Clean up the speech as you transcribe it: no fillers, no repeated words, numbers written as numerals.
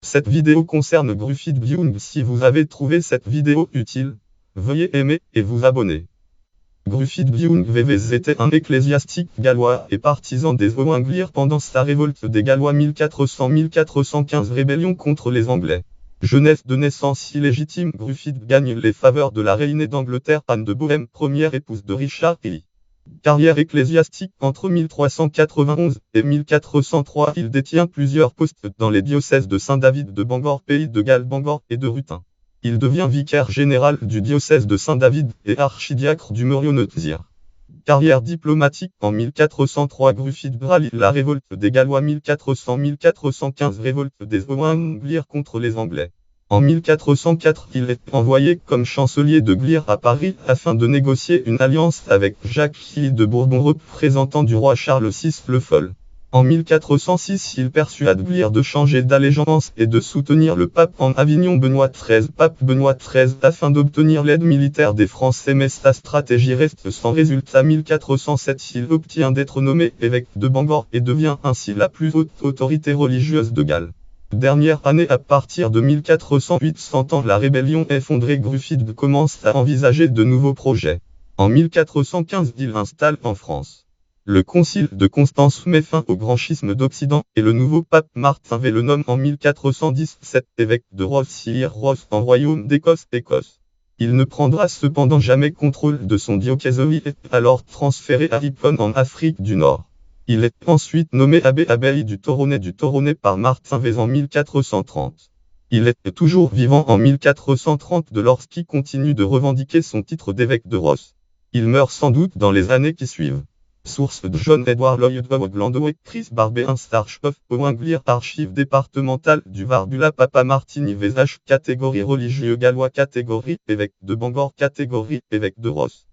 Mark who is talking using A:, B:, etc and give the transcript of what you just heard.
A: Cette vidéo concerne Gruffydd Bhuj. Si vous avez trouvé cette vidéo utile, veuillez aimer et vous abonner. Gruffydd Bhuj était un ecclésiastique gallois et partisan des Owain pendant sa révolte des Gallois 1400-1415 rébellion contre les Anglais. Jeunesse de naissance illégitime, Gruffydd gagne les faveurs de la reine d'Angleterre Anne de Bohême, première épouse de Richard I. Carrière ecclésiastique entre 1391 et 1403, il détient plusieurs postes dans les diocèses de Saint-David de Bangor, Pays de Galles, Bangor et de Ruthin. Il devient vicaire général du diocèse de Saint-David et archidiacre du Merionethshire. Carrière diplomatique en 1403, Gruffydd rallie la révolte des Gallois 1400-1415, révolte des Owain contre les Anglais. En 1404, il est envoyé comme chancelier de Glir à Paris afin de négocier une alliance avec Jacques Philippe de Bourbon, représentant du roi Charles VI le Fol. En 1406, il persuade Glir de changer d'allégeance et de soutenir le pape en Avignon Benoît XIII, pape Benoît XIII, afin d'obtenir l'aide militaire des Français, mais sa stratégie reste sans résultat. 1407, il obtient d'être nommé évêque de Bangor et devient ainsi la plus haute autorité religieuse de Galles. Dernière année à partir de 1408, sentant la rébellion effondrée, Gruffydd commence à envisager de nouveaux projets. En 1415, il installe en France le concile de Constance met fin au grand schisme d'Occident, et le nouveau pape Martin V le nomme en 1417 évêque de Ross en royaume d'Écosse. Il ne prendra cependant jamais contrôle de son diocèse et est alors transféré à Ripon en Afrique du Nord. Il est ensuite nommé abbé du Toronnet par Martin V en 1430. Il est toujours vivant en 1432 lorsqu'il continue de revendiquer son titre d'évêque de Ross. Il meurt sans doute dans les années qui suivent. Source de John Edward Lloyd Landau, Chris Barbet, Starshop, Owain, archives départementales du Var, du La Papa Martini Vesage, catégorie religieux gallois, catégorie évêque de Bangor, catégorie évêque de Ross.